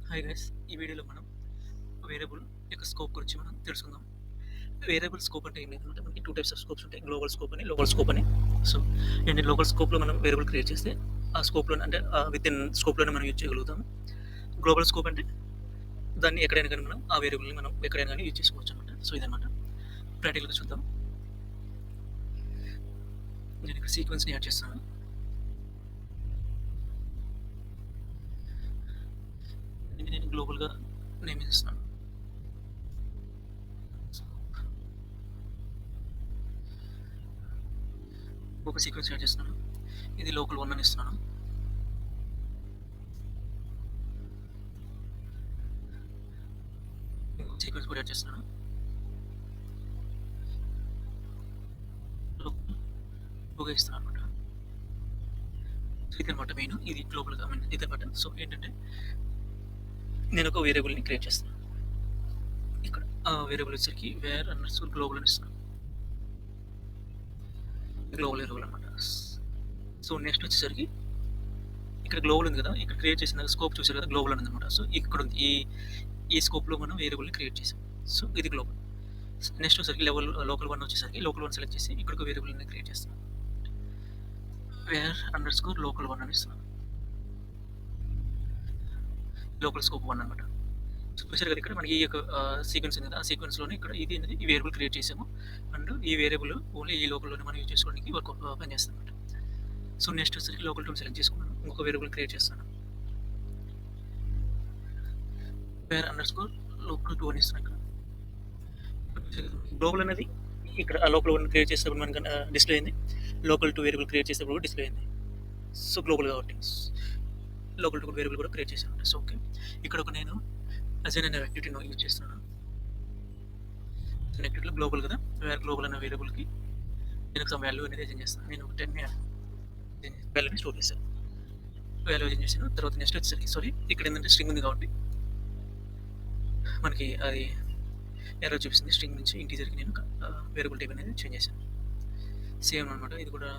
Hi guys, ఈ వీడియోలో మనం వేరియబుల్ యొక్క స్కోప్ గురించి మనం తెలుసుకుందాం. వేరియబుల్ స్కోప్ అంటే ఏం లేదంటే మనకి 2 టైప్స్ ఆఫ్ స్కోప్స్ ఉంటాయి. గ్లోబల్ స్కోప్ అని, లోకల్ స్కోప్ అని. సో, ఏంటి లోకల్ స్కోప్‌లో మనం వేరియబుల్ క్రియేట్ చేస్తే ఆ స్కోప్‌లోనే అంటే వితిన్ స్కోప్‌లోనే మనం యూజ్ చేయగలుగుతాము. గ్లోబల్ స్కోప్ అంటే దాన్ని ఎక్కడైనా గాని మనం ఆ వేరియబుల్‌ని మనం ఎక్కడైనా గాని యూజ్ చేసుకోవచ్చనమాట. సో, ఇదనమాట. ప్రాక్టికల్‌గా చూద్దాం. నేను ఇక్కడ సీక్వెన్స్‌ని యాడ్ చేస్తున్నాను. దీన్ని నేను గ్లోబల్‌గా నేమ్ ఇస్తున్నాను. సో, ఒక సీక్వెన్స్ యాడ్ చేస్తున్నాను. ఇది లోకల్ 1 అని ఇస్తున్నాను. ఇంకొక సీక్వెన్స్ కూడా యాడ్ చేస్తున్నాను. లోకల్ 2గా ఇస్తున్నాను అనమాట. ఇదనమాట మెయిన్. ఇది గ్లోబల్‌గా ఐ మీన్ ఇదనమాట. సో, ఏంటంటే నేను ఒక వేరియబుల్‌ని క్రియేట్ చేస్తాను. ఇక్కడ వేరియబుల్ వచ్చేసరికి వేర్ అండర్‌స్కోర్ గ్లోబల్ అని ఇస్తున్నాను. గ్లోబల్ వేరియబుల్ అనమాట. సో, నెక్స్ట్ వచ్చేసరికి ఇక్కడ గ్లోబల్ ఉంది కదా! ఇక్కడ క్రియేట్ చేసిన స్కోప్ చూసారు కదా! గ్లోబల్ అని ఉందన్నమాట. సో, ఇక్కడుంది. ఈ స్కోప్‌లో మనం వేరియబుల్‌ని క్రియేట్ చేసాం. సో, ఇది గ్లోబల్. నెక్స్ట్ వచ్చేసరికి లోకల్ 1 వచ్చేసరికి లోకల్ 1 సెలెక్ట్ చేసి ఇక్కడ ఒక వేరియబుల్‌ని క్రియేట్ చేస్తున్నాను. వేర్ అండర్‌స్కోర్ లోకల్ 1 అని ఇస్తున్నాను. లోకల్ స్కోప్ 1 అనమాట. చూసారు కదా! ఇక్కడ మనకి ఈ యొక్క సీక్వెన్స్ ఉంది కదా! ఆ సీక్వెన్స్‌లోనే ఇక్కడ ఇది అనేది ఈ వేరియబుల్ క్రియేట్ చేసాము. అండ్ ఈ వేరియబుల్ ఓన్లీ ఈ లోకల్‌లోనే మనం యూజ్ చేసుకోవడానికి పనిచేస్తుందన్నమాట. సో, నెక్స్ట్ వచ్చేసరికి లోకల్ 2 సెలెక్ట్ చేసుకున్నాను. ఇంకొక వేరియబుల్ క్రియేట్ చేస్తాను. వేర్ అండర్‌స్కోర్ లోకల్ 2 అని ఇస్తున్నాను ఇక్కడ. గ్లోబల్ అనేది ఇక్కడ ఆ లోకల్ 1 క్రియేట్ చేసేటప్పుడు మనకు డిస్‌ప్లే అయింది. లోకల్ 2 వేరియబుల్ క్రియేట్ చేసేటప్పుడు డిస్‌ప్లే అయింది. సో, గ్లోబల్ కాబట్టి లోకల్ 2 వేరియబుల్ కూడా క్రియేట్ చేశాను. So, okay. ఇక్కడ ఒక నేను అసైన్ అనే యాక్టివిటీని యూజ్ చేస్తున్నాను. అసైన్ యాక్టివిటీలో గ్లోబల్ కదా! వేర్ గ్లోబల్ అనే వేరియబుల్‌కి నేను సమ్ వాల్యూ అనేది అసైన్ చేస్తాను. నేను 10ని వాల్యూని స్టోర్ చేశాను. వాల్యూ అసైన్ చేశాను. తర్వాత నెక్స్ట్ వచ్చేసరికి సారీ ఇక్కడ ఏంటంటే స్ట్రింగ్ ఉంది కాబట్టి మనకి అది ఎర్రర్ చూపిస్తుంది. స్ట్రింగ్ నుంచి ఇంటీజర్‌కి నేను వేరియబుల్ టైప్ అనేది చేంజ్ చేశాను. సేమ్ అనమాట. ఇది కూడా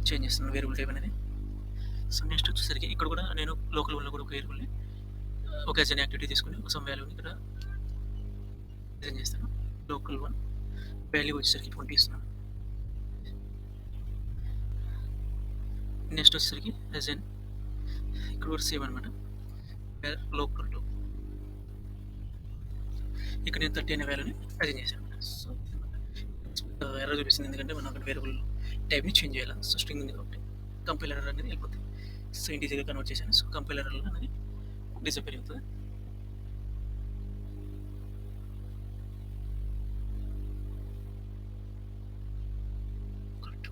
చేంజ్ చేస్తున్నాను వేరియబుల్ టైప్ అనేది. సో, నెక్స్ట్ వచ్చేసరికి ఇక్కడ కూడా నేను లోకల్ 1లో కూడా ఒక వేరియబుల్‌ని ఒక అసైన్ యాక్టివిటీ తీసుకొని సమ్ వాల్యూని ఇక్కడ అసైన్ చేస్తాను. లోకల్ 1 వాల్యూ వచ్చేసరికి 20 ఇస్తున్నాను. నెక్స్ట్ వచ్చేసరికి అసైన్ ఇక్కడ కూడా సేమ్ అనమాట. వేర్ లోకల్ 2 ఇక్కడ నేను 30 అనే వాల్యూని అసైన్ చేశాను అనమాట. సో, ఎర్రర్ చూపిస్తుంది. ఎందుకంటే మనం అక్కడ వేరియబుల్ టైప్‌ని చేంజ్ చేయాలి. సో, స్ట్రింగ్ ఉంది కాబట్టి కంపైల్ ఎర్రర్ అనేది వెళ్ళిపోతుంది. సో, ఇంటీజర్‌గా కన్వర్ట్ చేశాను. సో, కంపైల్ ఎర్రర్ అనేది డిసప్పేర్ అవుతది. Correct.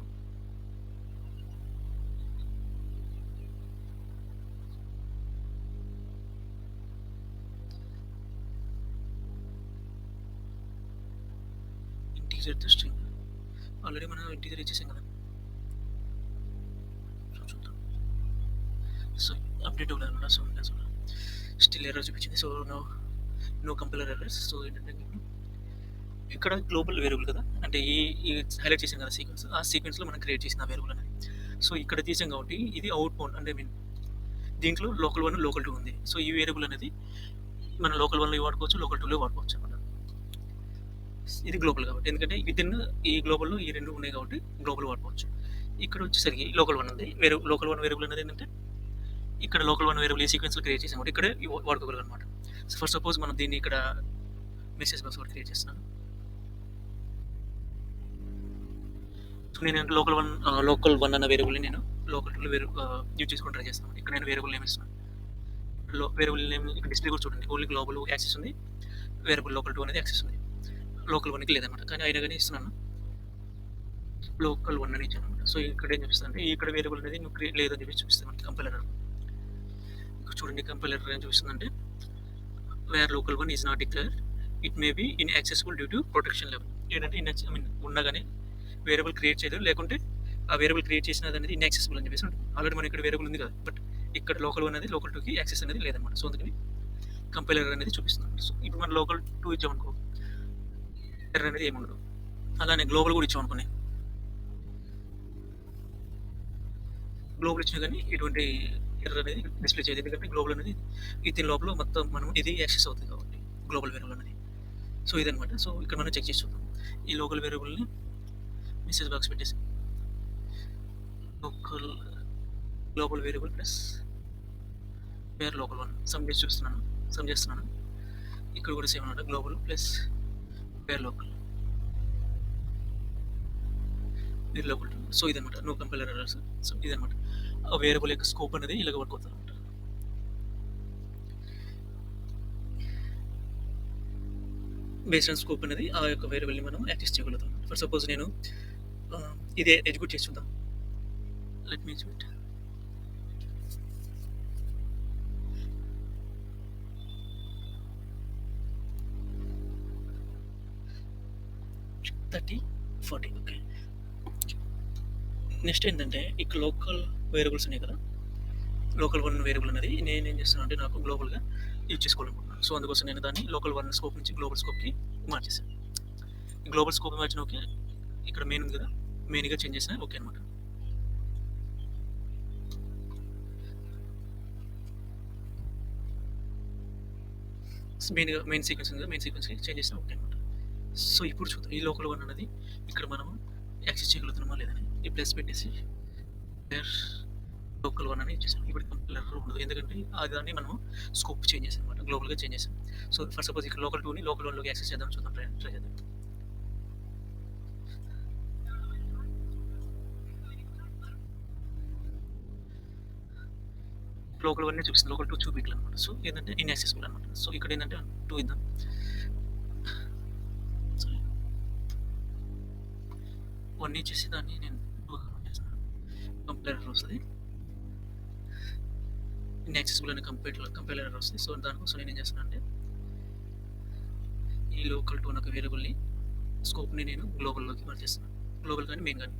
Integer to string already మనం ఇంటీజర్ ఇచ్చేసాం కదా! సో, చూద్దాం. సో, అప్డేట్ అవ్వలేదన్నమాట. సో, స్టిల్ ఎర్రర్ చూపించింది. So, no compiler errors. So, ఏంటంటే ఇక్కడ గ్లోబల్ వేరియబుల్ కదా! అంటే ఈ హైలైట్ చేసాం కదా సీక్వెన్స్. ఆ సీక్వెన్స్‌లో మనం క్రియేట్ చేసిన ఆ వేరియబుల్ అనేది. సో, ఇక్కడ తీసాం కాబట్టి ఇది అవుట్‌బౌండ్ అంటే ఐ మీన్ దీంట్లో లోకల్ 1, లోకల్ 2 ఉంది. సో, ఈ వేరియబుల్ అనేది మనం లోకల్ 1లో వాడుకోవచ్చు, లోకల్ 2లో వాడుకోవచ్చు అన్నమాట. ఇది గ్లోబల్ కాబట్టి. ఎందుకంటే వితిన్ ఈ గ్లోబల్‌లో ఈ 2 ఉన్నాయి కాబట్టి గ్లోబల్ వాడుకోవచ్చు. ఇక్కడ వచ్చేసరికి లోకల్ 1 ఉంది. లోకల్ 1 వేరియబుల్ అనేది ఏంటంటే ఇక్కడ లోకల్ 1 వేరియబుల్ ఈ సీక్వెన్స్‌లో క్రియేట్ చేసాం కాబట్టి ఇక్కడే వాడుకోగలం అన్నమాట. సో, ఫర్ సపోజ్ మనం దీన్ని ఇక్కడ మెసేజ్ బాక్స్ ఒకటి క్రియేట్ చేస్తున్నాను. సో, నేను లోకల్ 1 అన్న వేరియబుల్‌ని నేను లోకల్ 2లో యూజ్ చేసుకొని ట్రై చేస్తాను. ఇక్కడ నేను వేరియబుల్ నేమ్ ఇస్తున్నాను. వేరియబుల్ నేమ్ ఇక్కడ డిస్‌ప్లే కూడా చూడండి. ఓన్లీ గ్లోబల్ యాక్సెస్ ఉంది. వేరియబుల్ లోకల్ 2 అనేది యాక్సెస్ ఉంది. లోకల్ 1కి లేదన్నమాట. కానీ అయినా గాని ఇస్తున్నాను. లోకల్ 1 అని ఇచ్చానన్నమాట. సో, ఇక్కడ ఏం చూపిస్తుందంటే ఇక్కడ వేరియబుల్ అనేది లేదని చెప్పేసి చూపిస్తుంది మనకి కంపైల్ ఎర్రర్. ఇక్కడ చూడండి కంపైల్ ఎర్రర్ ఏం చూపిస్తుందంటే var local 1 is not declared it may be inaccessible due to protection level. ఏంటంటే ఐ మీన్ ఉన్నా గాని వేరియబుల్ క్రియేట్ చేయలేదు. లేకుంటే ఆ వేరియబుల్ క్రియేట్ చేసినది అనేది ఇన్‌యాక్సెసిబుల్ అని చెప్పేసి ఉంటుంది. ఆల్రెడీ మనకి ఇక్కడ వేరియబుల్ ఉంది కదా! బట్ ఇక్కడ లోకల్ 1 అనేది లోకల్ 2కి యాక్సెస్ అనేది లేదన్నమాట. సో, అందుకని కంపైల్ ఎర్రర్ అనేది చూపిస్తుంది. సో, ఇప్పుడు మనం లోకల్ 2 ఇచ్చామనుకో ఎర్రర్ అనేది ఏమి ఉండదు. అలానే గ్లోబల్ కూడా ఇచ్చామనుకోండి. గ్లోబల్ ఇచ్చినా గానీ ఎటువంటి ఎర్రర్ అనేది డిస్‌ప్లే చేయదు. ఎందుకంటే గ్లోబల్ అనేది దీని లోపల మొత్తం మనం ఇది యాక్సెస్ అవుతుంది కాబట్టి గ్లోబల్ వేరియబుల్ అనేది. సో ఇదనమాట. సో ఇక్కడ మనం చెక్ చేసి చూద్దాం. ఈ లోకల్ వేరియబుల్‌ని మెసేజ్ బాక్స్ పెట్టేసి local global variable plus var local one sum చేస్తున్నాను. ఇక్కడ కూడా సేమ్ అనమాట. Global plus var local var local 2. So ఇదనమాట. No compiler errors. సో ఇదనమాట. ఆ వేరియబుల్ యొక్క స్కోప్ అనేది ఇలాగ వర్క్ అవుతుందనమాట. బేస్డ్ ఆన్ స్కోప్ అనేది ఆ యొక్క వేరియబుల్‌ని మనం యాక్సెస్ చేయగలుగుతాం. ఫర్ సపోజ్ నేను ఇదే ఎగ్జిక్యూట్ చేసి చూద్దాం. Let me execute. 30, 40 okay. Next ఏంటంటే ఇక్కడ లోకల్ వేరియబుల్స్ ఉన్నాయి కదా! లోకల్ 1 వేరియబుల్ అనేది నేనేం చేస్తున్నాను అంటే నాకు గ్లోబల్‌గా యూజ్ చేసుకోవాలనుకుంటున్నాను. సో అందుకోసం నేను దాన్ని లోకల్ 1 స్కోప్ నుంచి గ్లోబల్ స్కోప్‌కి మార్చేసాను. గ్లోబల్ స్కోప్ మార్చిన ఓకే. ఇక్కడ మెయిన్ ఉంది కదా! మెయిన్‌గా చేంజ్ చేసిన ఓకే అనమాట. మెయిన్ సీక్వెన్స్ ఉంది కదా! మెయిన్ సీక్వెన్స్‌కి చేంజ్ చేసిన ఓకే అనమాట. సో ఇప్పుడు చూద్దాం. ఈ లోకల్ 1 అనేది ఇక్కడ మనం యాక్సెస్ చేయగలుగుతున్నామా లేదని. ఈ ప్లస్ పెట్టేసి వేర్ లోకల్ 1 అని ఇచ్చేసాం. ఇప్పుడు కంపైలర్ ఉండదు. ఎందుకంటే దాన్ని మనం స్కోప్ చేంజ్ చేసాం అనమాట. గ్లోబల్‌గా చేంజ్ చేసాం. సో ఫర్ సపోజ్ ఇక్కడ లోకల్ 2ని లోకల్ 1లోకి యాక్సెస్ చేద్దాం చూద్దాం. ట్రై చేద్దాం. లోకల్ 1 చూపిస్తుంది. లోకల్ 2 చూపియట్లేదనమాట. సో ఏంటంటే ఇన్‌యాక్సెసిబుల్ అనమాట. సో ఇక్కడ ఏంటంటే 2 ఇద్దాం. సో 1 ఇచ్చేసి దాన్ని నేను 2 చేస్తాను. కంపైలర్ ఎర్రర్ వస్తది. ఇన్‌యాక్సెసిబుల్ అనే కంపైలర్ ఎర్రర్ వస్తది. సో దానికోసం నేనేం చేస్తానంటే ఈ లోకల్ 2 అనే ఒక వేరియబుల్‌ని స్కోప్‌ని నేను గ్లోబల్‌లోకి మార్చేస్తున్నాను. గ్లోబల్ గాని మెయిన్ గాని.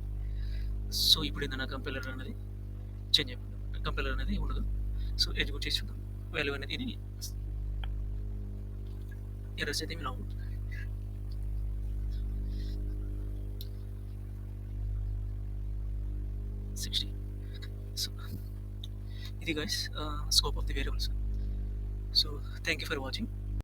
సో ఇప్పుడు ఏందన్నా కంపైలర్ అనేది చేంజ్ అయిపోయిందనమాట. కంపైలర్ అనేది ఉండదు. సో ఎగ్జిక్యూట్ చేసి చూద్దాం. వాల్యూ అనేది ఇది ఎర్రర్స్ అయితే ఏమి రావు. సిక్స్టీ. సో ఇది guys scope of the variables. So thank you for watching.